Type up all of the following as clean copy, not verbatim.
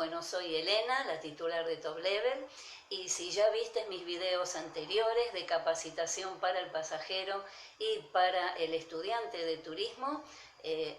Bueno, soy Elena, la titular de Top Level, y si ya viste mis videos anteriores de capacitación para el pasajero y para el estudiante de turismo,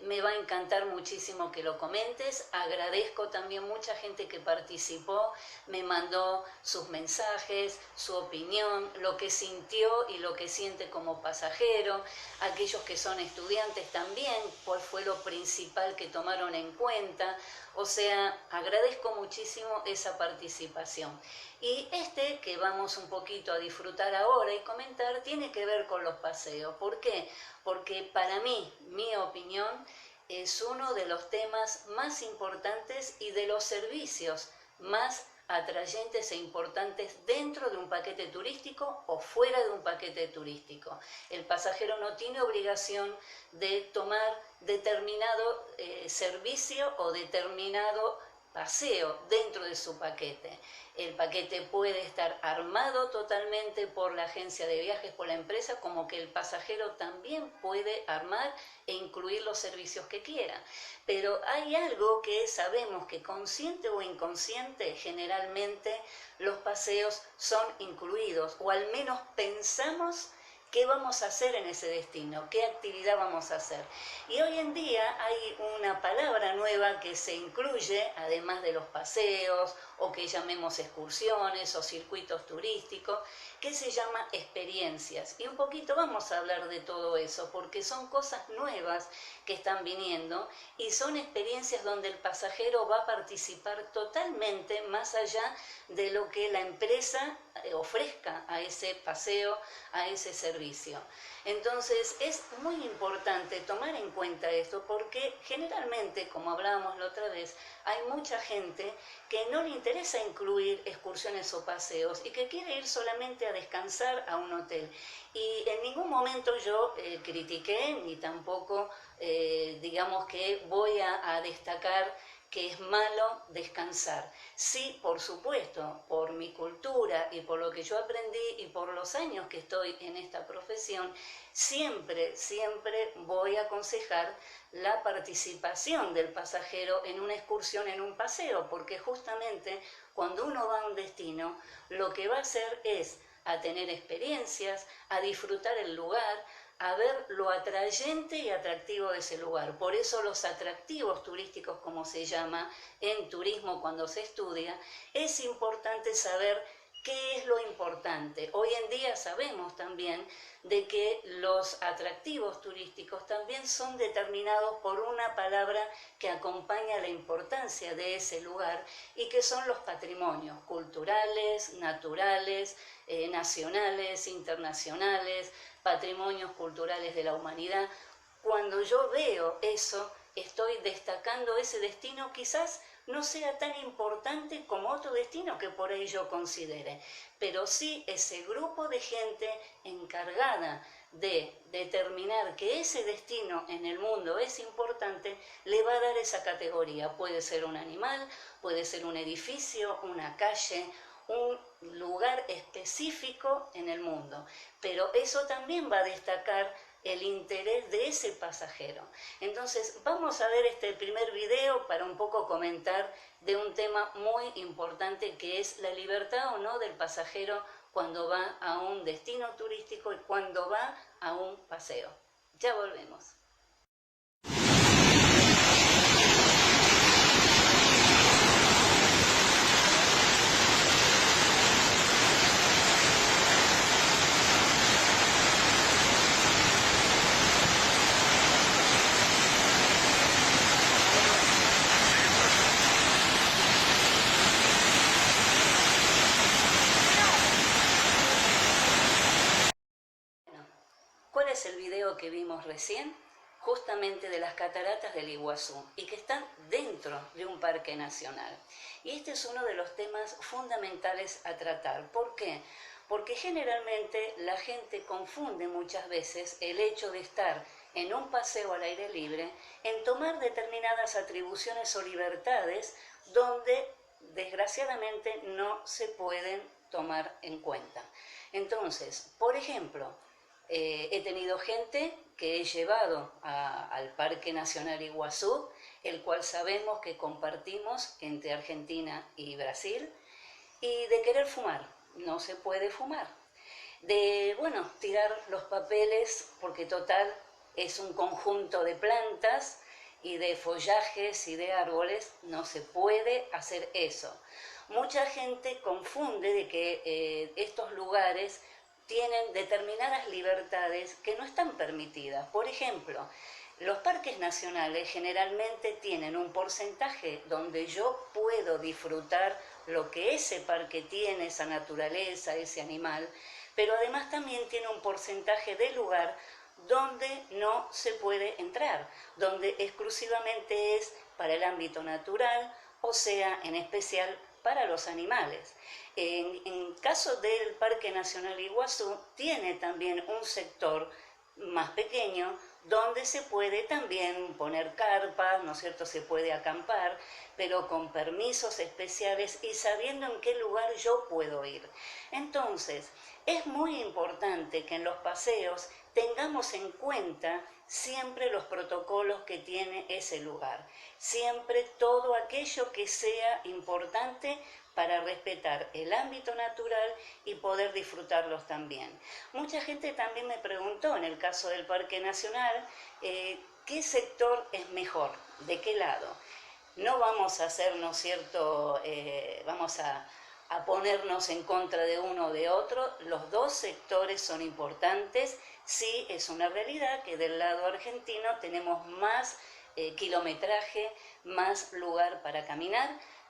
me va a encantar muchísimo que lo comentes. Agradezco también mucha gente que participó, me mandó sus mensajes, su opinión, lo que sintió y lo que siente como pasajero. Aquellos que son estudiantes también, cuál fue lo principal que tomaron en cuenta. O sea, agradezco muchísimo esa participación. Y este que vamos un poquito a disfrutar ahora y comentar tiene que ver con los paseos. ¿Por qué? Porque para mí, mi opinión, es uno de los temas más importantes y de los servicios más atrayentes e importantes dentro de un paquete turístico o fuera de un paquete turístico. El pasajero no tiene obligación de tomar determinado servicio o determinado paseo dentro de su paquete. El paquete puede estar armado totalmente por la agencia de viajes, por la empresa, como que el pasajero también puede armar e incluir los servicios que quiera. Pero hay algo que sabemos que consciente o inconsciente, generalmente los paseos son incluidos, o al menos pensamos qué vamos a hacer en ese destino, qué actividad vamos a hacer. Y hoy en día hay una palabra nueva que se incluye, además de los paseos, o que llamemos excursiones o circuitos turísticos, que se llama experiencias. Y un poquito vamos a hablar de todo eso, porque son cosas nuevas que están viniendo y son experiencias donde el pasajero va a participar totalmente más allá de lo que la empresa ofrezca a ese paseo, a ese servicio. Entonces es muy importante tomar en cuenta esto porque generalmente, como hablábamos la otra vez, hay mucha gente que no le interesa incluir excursiones o paseos y que quiere ir solamente a descansar a un hotel. Y en ningún momento yo critiqué ni tampoco digamos que voy a destacar que es malo descansar. Sí, por supuesto, por mi cultura y por lo que yo aprendí y por los años que estoy en esta profesión, siempre voy a aconsejar la participación del pasajero en una excursión, en un paseo, porque justamente cuando uno va a un destino, lo que va a hacer es a tener experiencias, a disfrutar el lugar, a ver lo atrayente y atractivo de ese lugar. Por eso los atractivos turísticos, como se llama en turismo cuando se estudia, es importante saber qué es lo importante. Hoy en día sabemos también de que los atractivos turísticos también son determinados por una palabra que acompaña la importancia de ese lugar y que son los patrimonios culturales, naturales, nacionales, internacionales, patrimonios culturales de la humanidad. Cuando yo veo eso, estoy destacando ese destino, quizás no sea tan importante como otro destino que por ahí yo considere, pero sí ese grupo de gente encargada de determinar que ese destino en el mundo es importante, le va a dar esa categoría. Puede ser un animal, puede ser un edificio, una calle, un lugar específico en el mundo, pero eso también va a destacar el interés de ese pasajero. Entonces vamos a ver este primer video para un poco comentar de un tema muy importante que es la libertad o no del pasajero cuando va a un destino turístico y cuando va a un paseo. Ya volvemos. ¿Cuál es el video que vimos recién? Justamente de las cataratas del Iguazú y que están dentro de un parque nacional. Y este es uno de los temas fundamentales a tratar. ¿Por qué? Porque generalmente la gente confunde muchas veces el hecho de estar en un paseo al aire libre en tomar determinadas atribuciones o libertades donde desgraciadamente no se pueden tomar en cuenta. Entonces, por ejemplo, He tenido gente que he llevado al Parque Nacional Iguazú, el cual sabemos que compartimos entre Argentina y Brasil, y de querer fumar. No se puede fumar. De, bueno, tirar los papeles, porque total es un conjunto de plantas y de follajes y de árboles, no se puede hacer eso. Mucha gente confunde de que estos lugares tienen determinadas libertades que no están permitidas. Por ejemplo, los parques nacionales generalmente tienen un porcentaje donde yo puedo disfrutar lo que ese parque tiene, esa naturaleza, ese animal, pero además también tiene un porcentaje de lugar donde no se puede entrar, donde exclusivamente es para el ámbito natural, o sea, en especial para los animales. En caso del Parque Nacional Iguazú, tiene también un sector más pequeño donde se puede también poner carpas, ¿no es cierto?, se puede acampar, pero con permisos especiales y sabiendo en qué lugar yo puedo ir. Entonces, es muy importante que en los paseos tengamos en cuenta siempre los protocolos que tiene ese lugar, siempre todo aquello que sea importante para respetar el ámbito natural y poder disfrutarlos también. Mucha gente también me preguntó, en el caso del Parque Nacional, ¿qué sector es mejor? ¿De qué lado? No vamos a hacer, ¿no es cierto?, vamos a ponernos en contra de uno o de otro. Los dos sectores son importantes. Sí, es una realidad que del lado argentino tenemos más kilometraje, más lugar para caminar,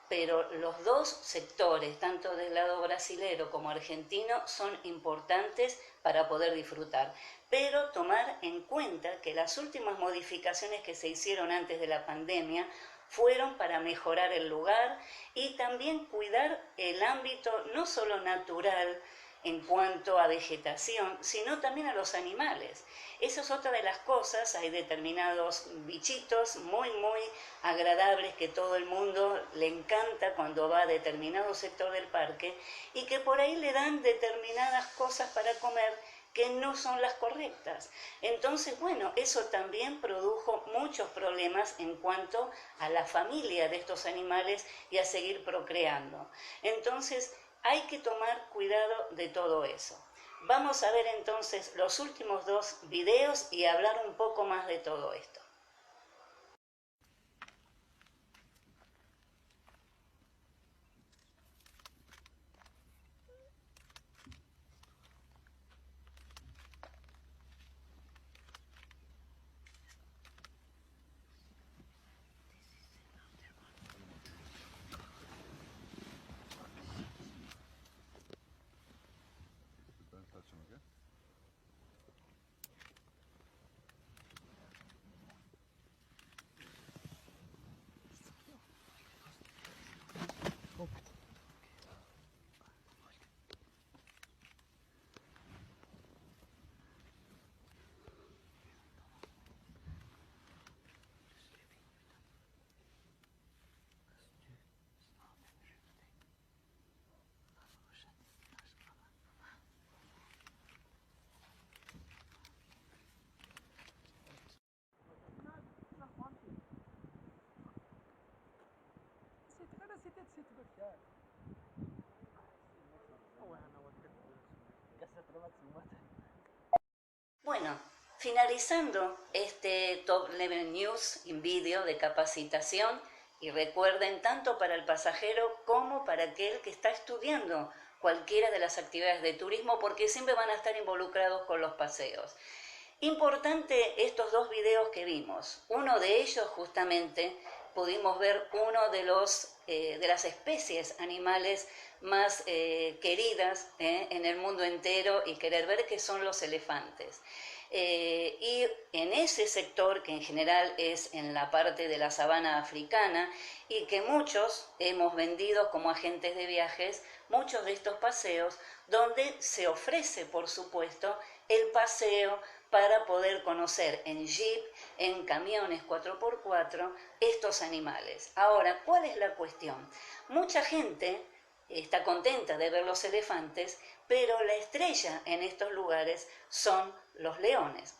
pero los dos sectores, tanto del lado brasilero como argentino, son importantes para poder disfrutar. Pero tomar en cuenta que las últimas modificaciones que se hicieron antes de la pandemia fueron para mejorar el lugar y también cuidar el ámbito no solo natural en cuanto a vegetación, sino también a los animales. Eso es otra de las cosas. Hay determinados bichitos muy agradables que todo el mundo le encanta cuando va a determinado sector del parque y que por ahí le dan determinadas cosas para comer que no son las correctas. Entonces, bueno, eso también produjo muchos problemas en cuanto a la familia de estos animales y a seguir procreando. Entonces, hay que tomar cuidado de todo eso. Vamos a ver entonces los últimos dos videos y hablar un poco más de todo esto. Bueno, finalizando este Top Level News en vídeo de capacitación, y recuerden, tanto para el pasajero como para aquel que está estudiando cualquiera de las actividades de turismo, porque siempre van a estar involucrados con los paseos. Importante estos dos videos que vimos. Uno de ellos justamente pudimos ver uno de las especies animales más queridas en el mundo entero y querer ver, que son los elefantes. Y en ese sector, que en general es en la parte de la sabana africana y que muchos hemos vendido como agentes de viajes, muchos de estos paseos donde se ofrece, por supuesto, el paseo para poder conocer en jeep, en camiones 4x4, estos animales. Ahora, ¿cuál es la cuestión? Mucha gente está contenta de ver los elefantes, pero la estrella en estos lugares son los leones.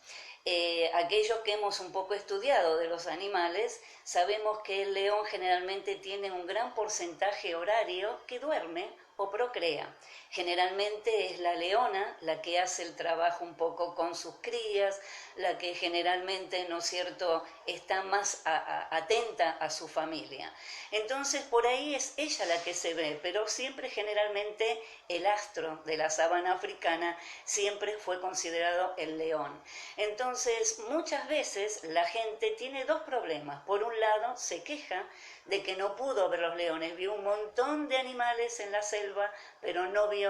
Aquellos que hemos un poco estudiado de los animales, sabemos que el león generalmente tiene un gran porcentaje horario que duerme o procrea. Generalmente es la leona la que hace el trabajo un poco con sus crías, la que generalmente, ¿no es cierto?, está más atenta a su familia. Entonces por ahí es ella la que se ve, pero siempre generalmente el astro de la sabana africana siempre fue considerado el león. Entonces muchas veces la gente tiene dos problemas. Por un lado se queja de que no pudo ver los leones, vio un montón de animales en la selva, pero no vio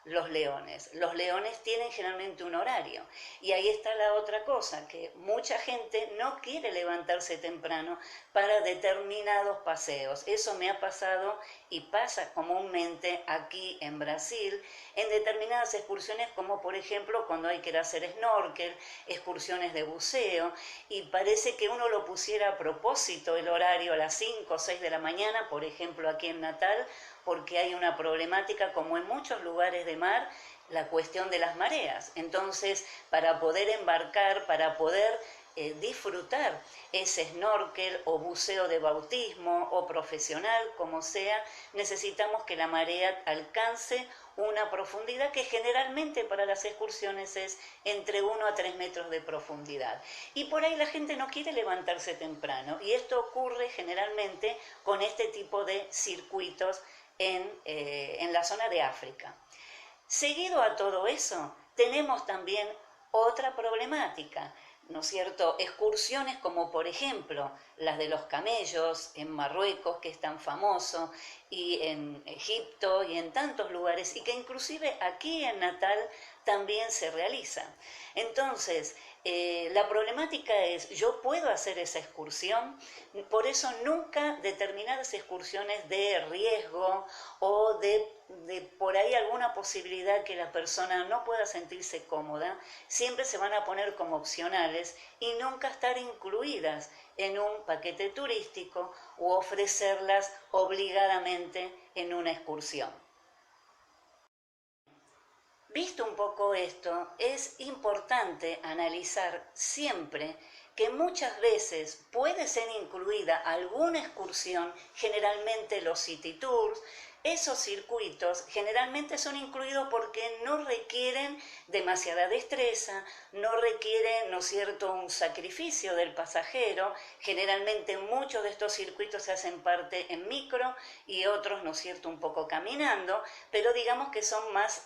los leones. Los leones tienen generalmente un horario. Y ahí está la otra cosa, que mucha gente no quiere levantarse temprano para determinados paseos. Eso me ha pasado y pasa comúnmente aquí en Brasil, en determinadas excursiones, como por ejemplo cuando hay que ir a hacer snorkel, excursiones de buceo, y parece que uno lo pusiera a propósito el horario a las 5 o 6 de la mañana, por ejemplo aquí en Natal, porque hay una problemática, como en muchos lugares de mar, la cuestión de las mareas. Entonces, para poder embarcar, para poder disfrutar ese snorkel o buceo de bautismo o profesional, como sea, necesitamos que la marea alcance una profundidad que generalmente para las excursiones es entre 1 a 3 metros de profundidad. Y por ahí la gente no quiere levantarse temprano, y esto ocurre generalmente con este tipo de circuitos en la zona de África. Seguido a todo eso, tenemos también otra problemática, ¿no es cierto? Excursiones como por ejemplo las de los camellos en Marruecos, que es tan famoso, y en Egipto y en tantos lugares, y que inclusive aquí en Natal también se realizan. Entonces, la problemática es, yo puedo hacer esa excursión, por eso nunca determinadas excursiones de riesgo o de por ahí alguna posibilidad que la persona no pueda sentirse cómoda, siempre se van a poner como opcionales y nunca estar incluidas en un paquete turístico u ofrecerlas obligadamente en una excursión. Visto un poco esto, es importante analizar siempre que muchas veces puede ser incluida alguna excursión, generalmente los city tours. Esos circuitos generalmente son incluidos porque no requieren demasiada destreza, no requieren, ¿no es cierto?, un sacrificio del pasajero. Generalmente muchos de estos circuitos se hacen parte en micro y otros, ¿no es cierto?, un poco caminando, pero digamos que son más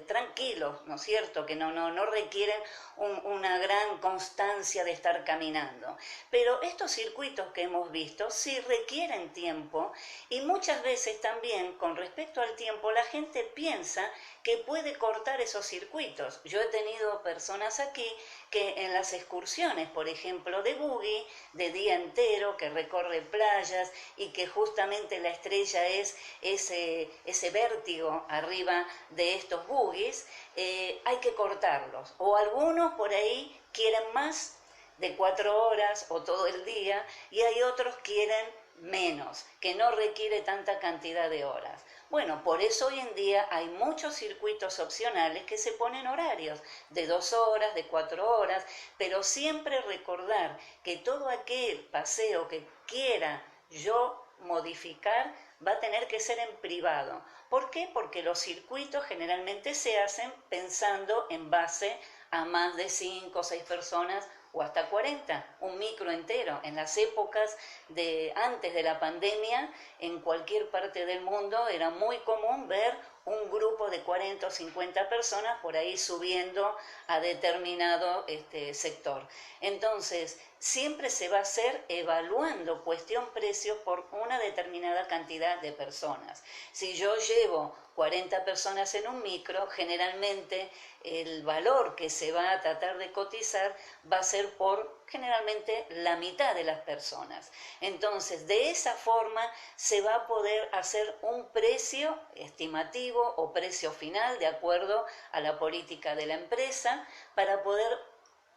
tranquilos, ¿no es cierto?, que no requieren una gran constancia de estar caminando. Pero estos circuitos que hemos visto sí requieren tiempo, y muchas veces también con respecto al tiempo la gente piensa que puede cortar esos circuitos. Yo he tenido personas aquí que en las excursiones, por ejemplo, de buggy, de día entero, que recorre playas y que justamente la estrella es ese vértigo arriba de estos buggies, hay que cortarlos. O algunos por ahí quieren más de 4 horas o todo el día, y hay otros quieren menos, que no requiere tanta cantidad de horas. Bueno, por eso hoy en día hay muchos circuitos opcionales que se ponen horarios de 2 horas, de 4 horas, pero siempre recordar que todo aquel paseo que quiera yo modificar va a tener que ser en privado. ¿Por qué? Porque los circuitos generalmente se hacen pensando en base a más de 5 o 6 personas o hasta 40, un micro entero. En las épocas de antes de la pandemia, en cualquier parte del mundo era muy común ver un grupo de 40 o 50 personas por ahí subiendo a determinado sector. Entonces, siempre se va a hacer evaluando cuestión-precio por una determinada cantidad de personas. Si yo llevo 40 personas en un micro, generalmente el valor que se va a tratar de cotizar va a ser por generalmente la mitad de las personas. Entonces, de esa forma se va a poder hacer un precio estimativo o precio final de acuerdo a la política de la empresa para poder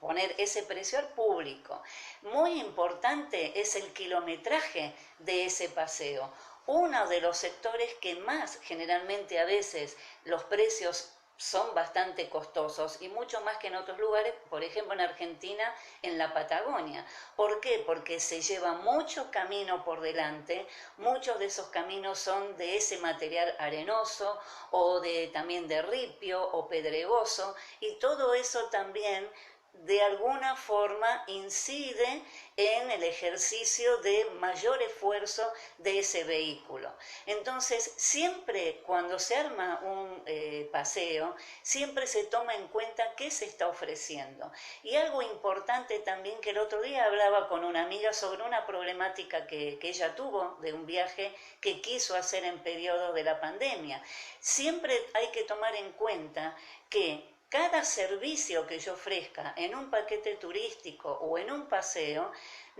poner ese precio al público. Muy importante es el kilometraje de ese paseo. uno de los sectores que más generalmente a veces los precios son bastante costosos y mucho más que en otros lugares, por ejemplo en Argentina, en la Patagonia. ¿Por qué? Porque se lleva mucho camino por delante, muchos de esos caminos son de ese material arenoso o también de ripio o pedregoso, y todo eso también de alguna forma incide en el ejercicio de mayor esfuerzo de ese vehículo. Entonces, siempre cuando se arma un paseo, siempre se toma en cuenta qué se está ofreciendo. Y algo importante también, que el otro día hablaba con una amiga sobre una problemática que ella tuvo de un viaje que quiso hacer en periodo de la pandemia. Siempre hay que tomar en cuenta que cada servicio que yo ofrezca en un paquete turístico o en un paseo,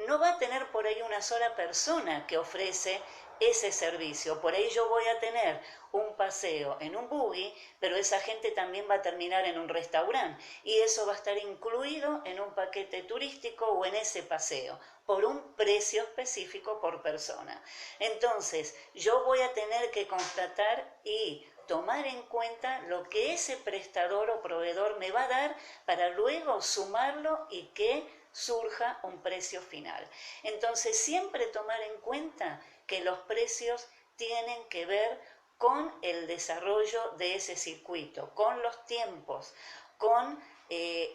no va a tener por ahí una sola persona que ofrece ese servicio. Por ahí yo voy a tener un paseo en un buggy, pero esa gente también va a terminar en un restaurante y eso va a estar incluido en un paquete turístico o en ese paseo por un precio específico por persona. Entonces, yo voy a tener que constatar y tomar en cuenta lo que ese prestador o proveedor me va a dar para luego sumarlo y que surja un precio final. Entonces, siempre tomar en cuenta que los precios tienen que ver con el desarrollo de ese circuito, con los tiempos, con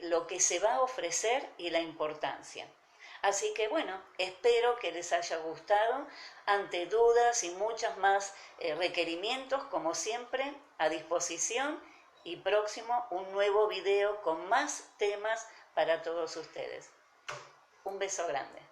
lo que se va a ofrecer y la importancia. Así que bueno, espero que les haya gustado. Ante dudas y muchos más requerimientos, como siempre, a disposición, y próximo un nuevo video con más temas para todos ustedes. Un beso grande.